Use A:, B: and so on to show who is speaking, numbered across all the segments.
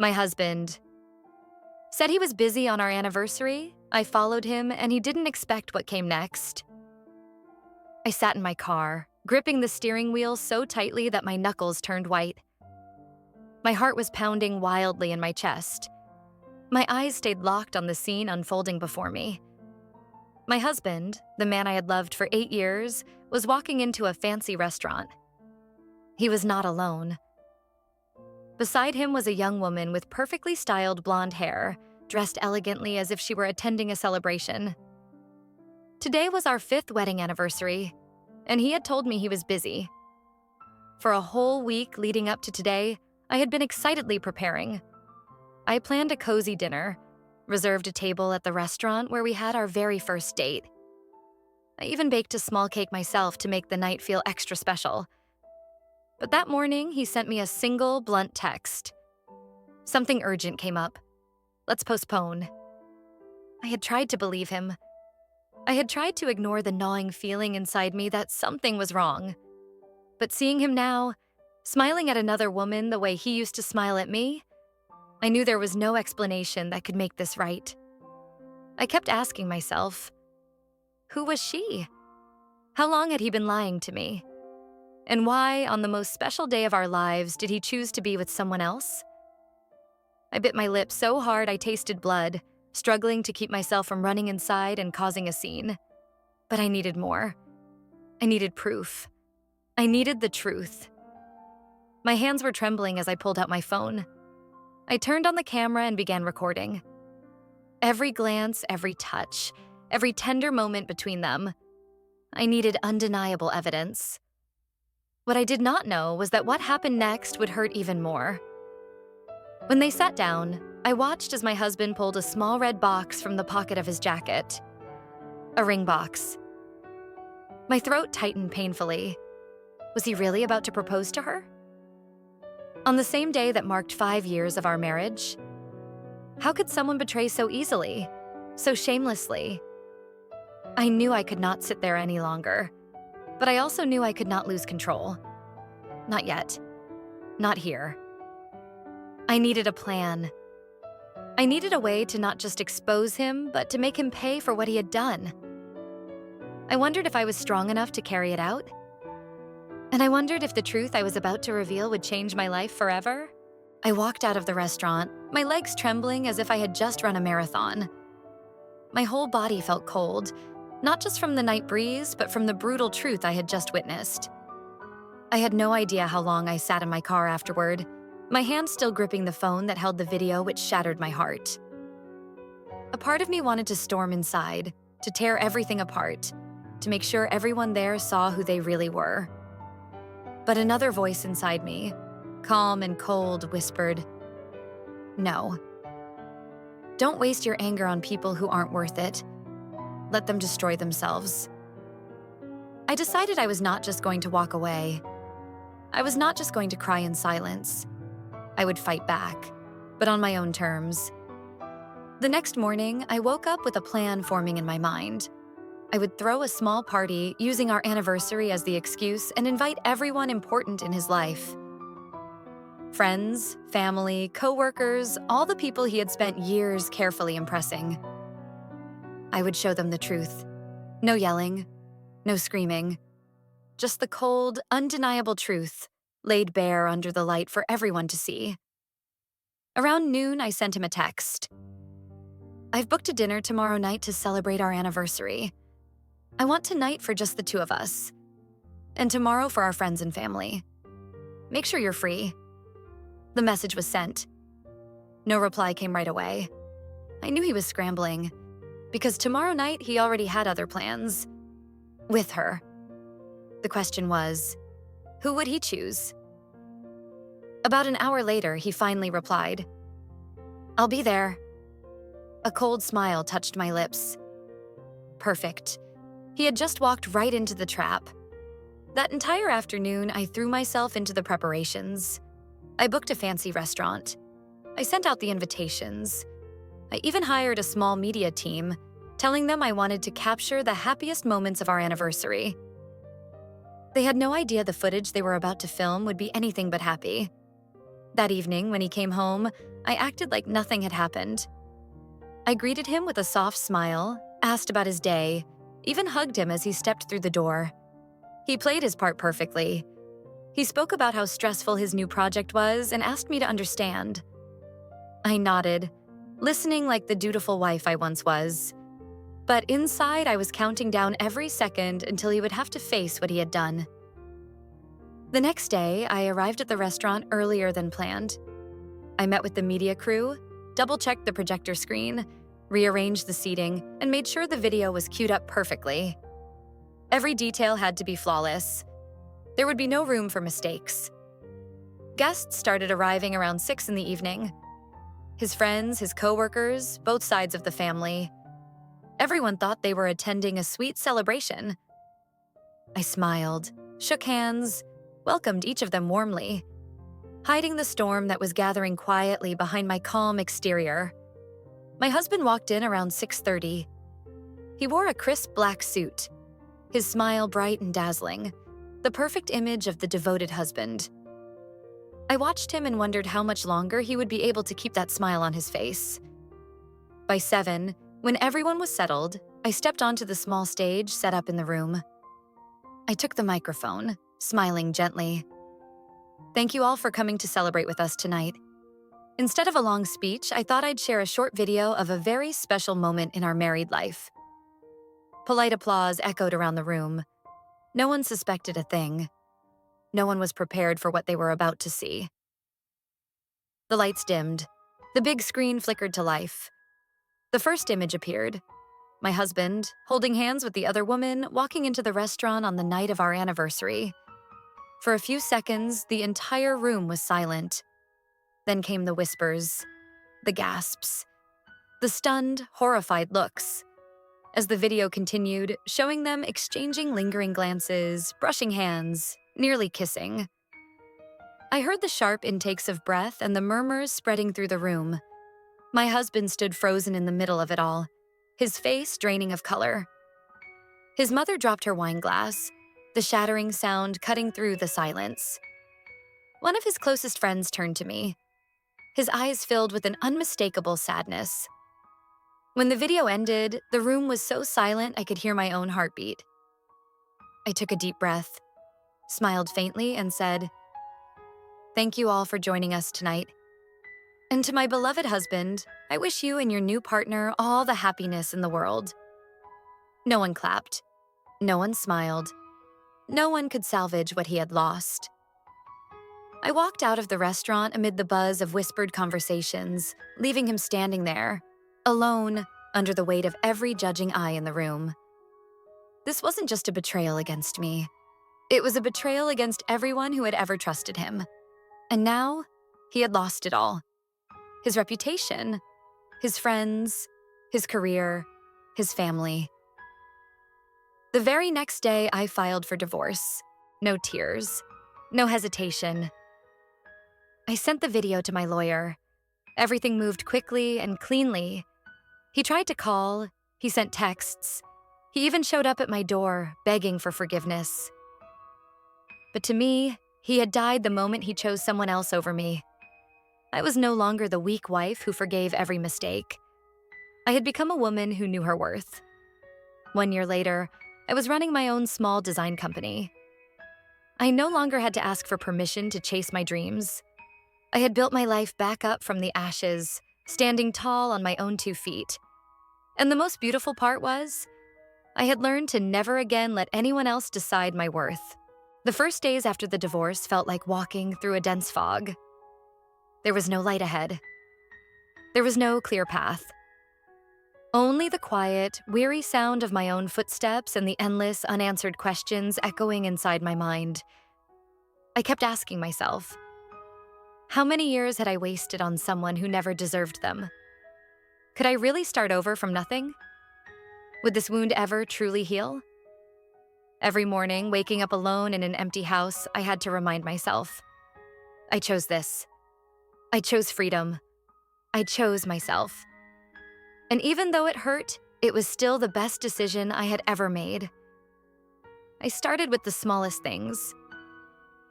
A: My husband said he was busy on our anniversary. I followed him, and he didn't expect what came next. I sat in my car, gripping the steering wheel so tightly that my knuckles turned white. My heart was pounding wildly in my chest. My eyes stayed locked on the scene unfolding before me. My husband, the man I had loved for 8 years, was walking into a fancy restaurant. He was not alone. Beside him was a young woman with perfectly styled blonde hair, dressed elegantly as if she were attending a celebration. Today was our 5th wedding anniversary, and he had told me he was busy. For a whole week leading up to today, I had been excitedly preparing. I planned a cozy dinner, reserved a table at the restaurant where we had our very first date. I even baked a small cake myself to make the night feel extra special. But that morning, he sent me a single, blunt text. Something urgent came up. Let's postpone. I had tried to believe him. I had tried to ignore the gnawing feeling inside me that something was wrong. But seeing him now, smiling at another woman the way he used to smile at me, I knew there was no explanation that could make this right. I kept asking myself, who was she? How long had he been lying to me? And why, on the most special day of our lives, did he choose to be with someone else? I bit my lip so hard I tasted blood, struggling to keep myself from running inside and causing a scene. But I needed more. I needed proof. I needed the truth. My hands were trembling as I pulled out my phone. I turned on the camera and began recording. Every glance, every touch, every tender moment between them. I needed undeniable evidence. What I did not know was that what happened next would hurt even more. When they sat down, I watched as my husband pulled a small red box from the pocket of his jacket. A ring box. My throat tightened painfully. Was he really about to propose to her? On the same day that marked 5 years of our marriage? How could someone betray so easily, so shamelessly? I knew I could not sit there any longer, but I also knew I could not lose control. Not yet. Not here. I needed a plan. I needed a way to not just expose him, but to make him pay for what he had done. I wondered if I was strong enough to carry it out. And I wondered if the truth I was about to reveal would change my life forever. I walked out of the restaurant, my legs trembling as if I had just run a marathon. My whole body felt cold, not just from the night breeze, but from the brutal truth I had just witnessed. I had no idea how long I sat in my car afterward, my hand still gripping the phone that held the video which shattered my heart. A part of me wanted to storm inside, to tear everything apart, to make sure everyone there saw who they really were. But another voice inside me, calm and cold, whispered, "No. Don't waste your anger on people who aren't worth it. Let them destroy themselves." I decided I was not just going to walk away. I was not just going to cry in silence. I would fight back, but on my own terms. The next morning, I woke up with a plan forming in my mind. I would throw a small party using our anniversary as the excuse and invite everyone important in his life. Friends, family, coworkers, all the people he had spent years carefully impressing. I would show them the truth. No yelling, no screaming. Just the cold, undeniable truth, laid bare under the light for everyone to see. Around noon, I sent him a text. "I've booked a dinner tomorrow night to celebrate our anniversary. I want tonight for just the two of us, and tomorrow for our friends and family. Make sure you're free." The message was sent. No reply came right away. I knew he was scrambling, because tomorrow night he already had other plans. With her. The question was, who would he choose? About an hour later, he finally replied, "I'll be there." A cold smile touched my lips. Perfect. He had just walked right into the trap. That entire afternoon, I threw myself into the preparations. I booked a fancy restaurant. I sent out the invitations. I even hired a small media team, telling them I wanted to capture the happiest moments of our anniversary. They had no idea the footage they were about to film would be anything but happy. That evening, when he came home, I acted like nothing had happened. I greeted him with a soft smile, asked about his day, even hugged him as he stepped through the door. He played his part perfectly. He spoke about how stressful his new project was and asked me to understand. I nodded, listening like the dutiful wife I once was. But inside, I was counting down every second until he would have to face what he had done. The next day, I arrived at the restaurant earlier than planned. I met with the media crew, double-checked the projector screen, rearranged the seating, and made sure the video was queued up perfectly. Every detail had to be flawless. There would be no room for mistakes. Guests started arriving around 6 in the evening. His friends, his coworkers, both sides of the family. Everyone thought they were attending a sweet celebration. I smiled, shook hands, welcomed each of them warmly, hiding the storm that was gathering quietly behind my calm exterior. My husband walked in around 6:30. He wore a crisp black suit, his smile bright and dazzling, the perfect image of the devoted husband. I watched him and wondered how much longer he would be able to keep that smile on his face. By 7, when everyone was settled, I stepped onto the small stage set up in the room. I took the microphone, smiling gently. Thank you all for coming to celebrate with us tonight. Instead of a long speech, I thought I'd share a short video of a very special moment in our married life. Polite applause echoed around the room. No one suspected a thing. No one was prepared for what they were about to see. The lights dimmed. The big screen flickered to life. The first image appeared. My husband, holding hands with the other woman, walking into the restaurant on the night of our anniversary. For a few seconds, the entire room was silent. Then came the whispers, the gasps, the stunned, horrified looks. As the video continued, showing them exchanging lingering glances, brushing hands, nearly kissing. I heard the sharp intakes of breath and the murmurs spreading through the room. My husband stood frozen in the middle of it all, his face draining of color. His mother dropped her wine glass, the shattering sound cutting through the silence. One of his closest friends turned to me, his eyes filled with an unmistakable sadness. When the video ended, the room was so silent I could hear my own heartbeat. I took a deep breath, smiled faintly, and said, "Thank you all for joining us tonight. And to my beloved husband, I wish you and your new partner all the happiness in the world." No one clapped. No one smiled. No one could salvage what he had lost. I walked out of the restaurant amid the buzz of whispered conversations, leaving him standing there, alone, under the weight of every judging eye in the room. This wasn't just a betrayal against me. It was a betrayal against everyone who had ever trusted him. And now, he had lost it all. His reputation, his friends, his career, his family. The very next day, I filed for divorce. No tears, no hesitation. I sent the video to my lawyer. Everything moved quickly and cleanly. He tried to call, he sent texts. He even showed up at my door, begging for forgiveness. But to me, he had died the moment he chose someone else over me. I was no longer the weak wife who forgave every mistake. I had become a woman who knew her worth. 1 year later, I was running my own small design company. I no longer had to ask for permission to chase my dreams. I had built my life back up from the ashes, standing tall on my own 2 feet. And the most beautiful part was, I had learned to never again let anyone else decide my worth. The first days after the divorce felt like walking through a dense fog. There was no light ahead. There was no clear path. Only the quiet, weary sound of my own footsteps and the endless, unanswered questions echoing inside my mind. I kept asking myself, how many years had I wasted on someone who never deserved them? Could I really start over from nothing? Would this wound ever truly heal? Every morning, waking up alone in an empty house, I had to remind myself, I chose this. I chose freedom. I chose myself. And even though it hurt, it was still the best decision I had ever made. I started with the smallest things.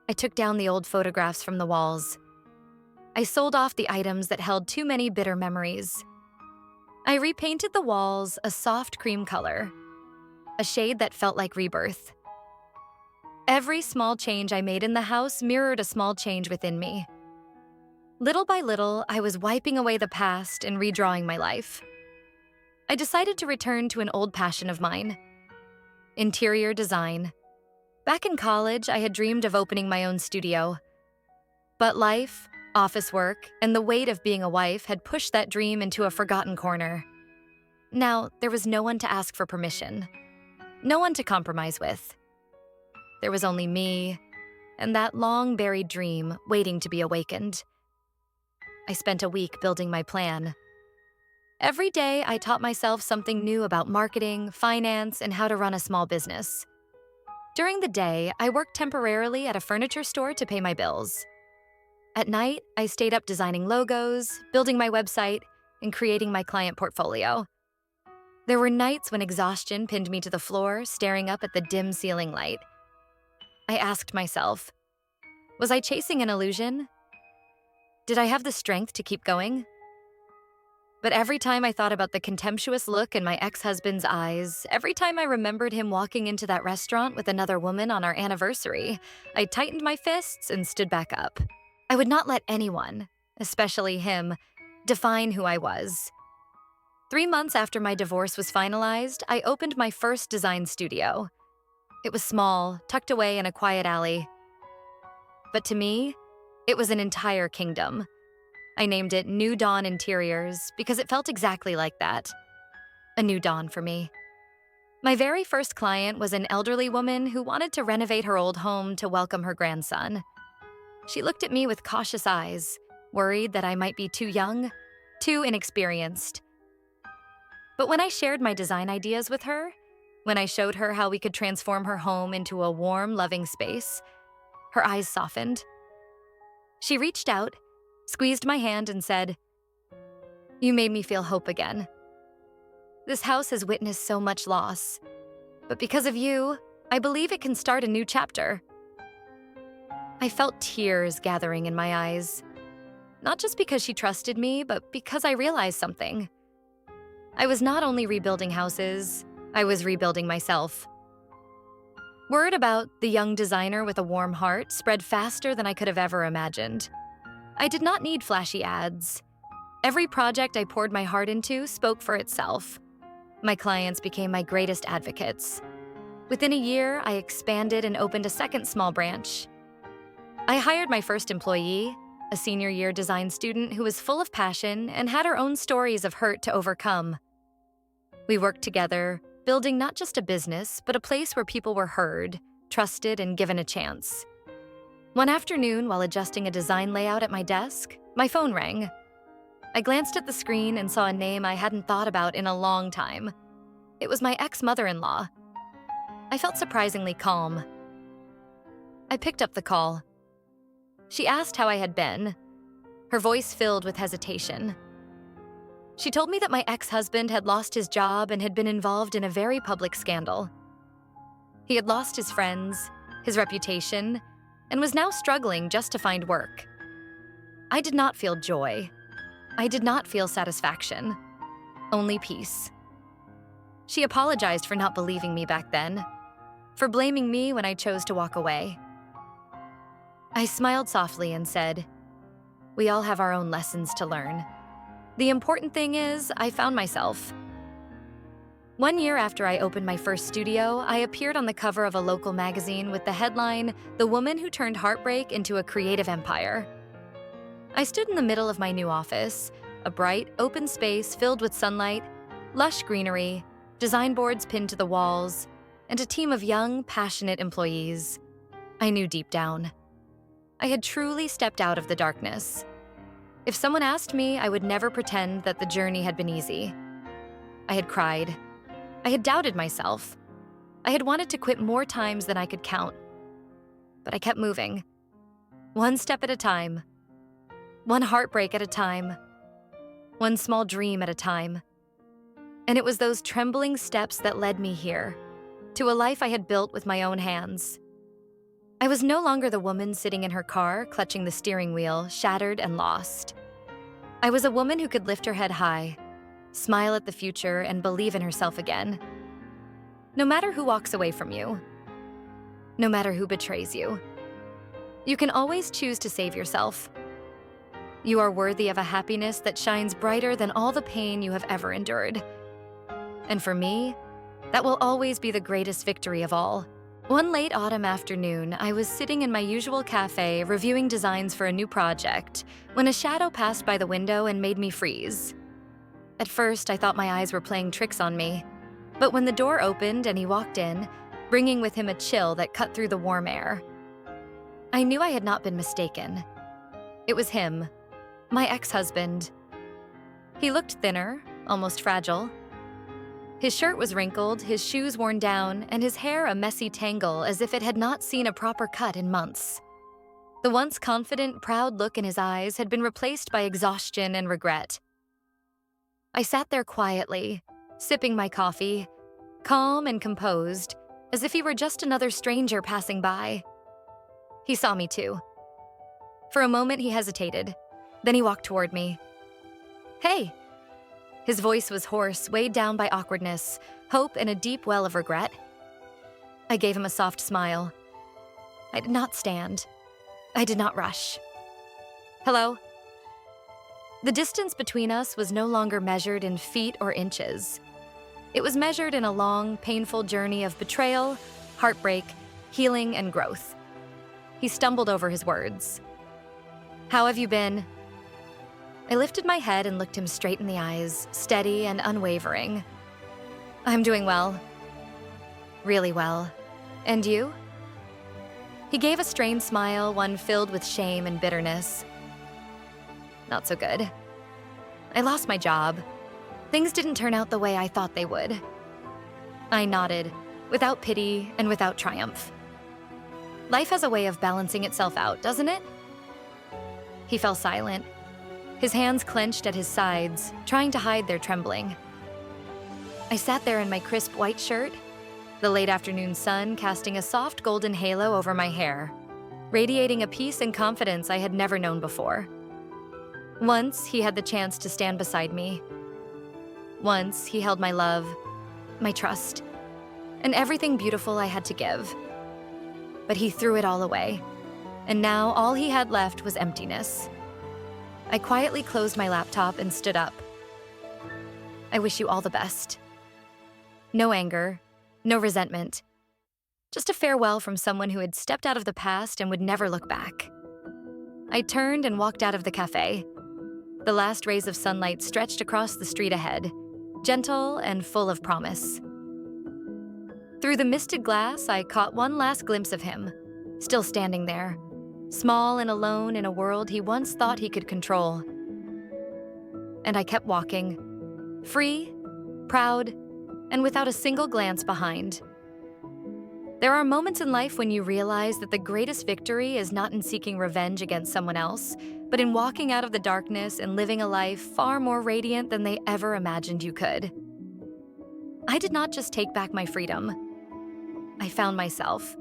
A: I took down the old photographs from the walls. I sold off the items that held too many bitter memories. I repainted the walls a soft cream color, a shade that felt like rebirth. Every small change I made in the house mirrored a small change within me. Little by little, I was wiping away the past and redrawing my life. I decided to return to an old passion of mine: interior design. Back in college, I had dreamed of opening my own studio. But life, office work, and the weight of being a wife had pushed that dream into a forgotten corner. Now, there was no one to ask for permission, no one to compromise with. There was only me and that long-buried dream waiting to be awakened. I spent a week building my plan. Every day, I taught myself something new about marketing, finance, and how to run a small business. During the day, I worked temporarily at a furniture store to pay my bills. At night, I stayed up designing logos, building my website, and creating my client portfolio. There were nights when exhaustion pinned me to the floor, staring up at the dim ceiling light. I asked myself, was I chasing an illusion? Did I have the strength to keep going? But every time I thought about the contemptuous look in my ex-husband's eyes, every time I remembered him walking into that restaurant with another woman on our anniversary, I tightened my fists and stood back up. I would not let anyone, especially him, define who I was. 3 months after my divorce was finalized, I opened my first design studio. It was small, tucked away in a quiet alley. But to me, it was an entire kingdom. I named it New Dawn Interiors because it felt exactly like that. A new dawn for me. My very first client was an elderly woman who wanted to renovate her old home to welcome her grandson. She looked at me with cautious eyes, worried that I might be too young, too inexperienced. But when I shared my design ideas with her, when I showed her how we could transform her home into a warm, loving space, her eyes softened. She reached out, squeezed my hand, and said, "You made me feel hope again. This house has witnessed so much loss, but because of you, I believe it can start a new chapter." I felt tears gathering in my eyes, not just because she trusted me, but because I realized something. I was not only rebuilding houses, I was rebuilding myself. Word about the young designer with a warm heart spread faster than I could have ever imagined. I did not need flashy ads. Every project I poured my heart into spoke for itself. My clients became my greatest advocates. Within a year, I expanded and opened a second small branch. I hired my first employee, a senior year design student who was full of passion and had her own stories of hurt to overcome. We worked together, building not just a business, but a place where people were heard, trusted, and given a chance. One afternoon, while adjusting a design layout at my desk, my phone rang. I glanced at the screen and saw a name I hadn't thought about in a long time. It was my ex-mother-in-law. I felt surprisingly calm. I picked up the call. She asked how I had been, her voice filled with hesitation. She told me that my ex-husband had lost his job and had been involved in a very public scandal. He had lost his friends, his reputation, and was now struggling just to find work. I did not feel joy. I did not feel satisfaction. Only peace. She apologized for not believing me back then, for blaming me when I chose to walk away. I smiled softly and said, "We all have our own lessons to learn. The important thing is, I found myself." 1 year after I opened my first studio, I appeared on the cover of a local magazine with the headline, "The Woman Who Turned Heartbreak into a Creative Empire." I stood in the middle of my new office, a bright, open space filled with sunlight, lush greenery, design boards pinned to the walls, and a team of young, passionate employees. I knew deep down, I had truly stepped out of the darkness. If someone asked me, I would never pretend that the journey had been easy. I had cried. I had doubted myself. I had wanted to quit more times than I could count. But I kept moving. One step at a time. One heartbreak at a time. One small dream at a time. And it was those trembling steps that led me here, to a life I had built with my own hands. I was no longer the woman sitting in her car, clutching the steering wheel, shattered and lost. I was a woman who could lift her head high, smile at the future, and believe in herself again. No matter who walks away from you, no matter who betrays you, you can always choose to save yourself. You are worthy of a happiness that shines brighter than all the pain you have ever endured. And for me, that will always be the greatest victory of all. One late autumn afternoon, I was sitting in my usual cafe reviewing designs for a new project when a shadow passed by the window and made me freeze. At first, I thought my eyes were playing tricks on me, but when the door opened and he walked in, bringing with him a chill that cut through the warm air, I knew I had not been mistaken. It was him, my ex-husband. He looked thinner, almost fragile. His shirt was wrinkled, his shoes worn down, and his hair a messy tangle as if it had not seen a proper cut in months. The once confident, proud look in his eyes had been replaced by exhaustion and regret. I sat there quietly, sipping my coffee, calm and composed, as if he were just another stranger passing by. He saw me too. For a moment he hesitated, then he walked toward me. "Hey!" His voice was hoarse, weighed down by awkwardness, hope, and a deep well of regret. I gave him a soft smile. I did not stand. I did not rush. "Hello?" The distance between us was no longer measured in feet or inches. It was measured in a long, painful journey of betrayal, heartbreak, healing, and growth. He stumbled over his words. "How have you been?" I lifted my head and looked him straight in the eyes, steady and unwavering. "I'm doing well. Really well. And you?" He gave a strained smile, one filled with shame and bitterness. "Not so good. I lost my job. Things didn't turn out the way I thought they would." I nodded, without pity and without triumph. Life has a way of balancing itself out, doesn't it? He fell silent, his hands clenched at his sides, trying to hide their trembling. I sat there in my crisp white shirt, the late afternoon sun casting a soft golden halo over my hair, radiating a peace and confidence I had never known before. Once he had the chance to stand beside me. Once he held my love, my trust, and everything beautiful I had to give. But he threw it all away, and now all he had left was emptiness. I quietly closed my laptop and stood up. "I wish you all the best." No anger, no resentment. Just a farewell from someone who had stepped out of the past and would never look back. I turned and walked out of the cafe. The last rays of sunlight stretched across the street ahead, gentle and full of promise. Through the misted glass, I caught one last glimpse of him, still standing there, small and alone in a world he once thought he could control. And I kept walking, free, proud, and without a single glance behind. There are moments in life when you realize that the greatest victory is not in seeking revenge against someone else, but in walking out of the darkness and living a life far more radiant than they ever imagined you could. I did not just take back my freedom. I found myself.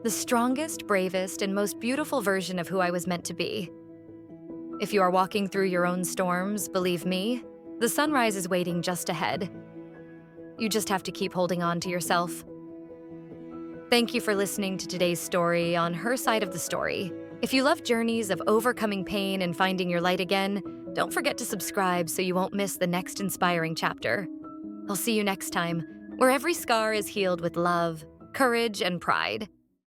A: The strongest, bravest, and most beautiful version of who I was meant to be. If you are walking through your own storms, believe me, the sunrise is waiting just ahead. You just have to keep holding on to yourself. Thank you for listening to today's story on Her Side of the Story. If you love journeys of overcoming pain and finding your light again, don't forget to subscribe so you won't miss the next inspiring chapter. I'll see you next time, where every scar is healed with love, courage, and pride.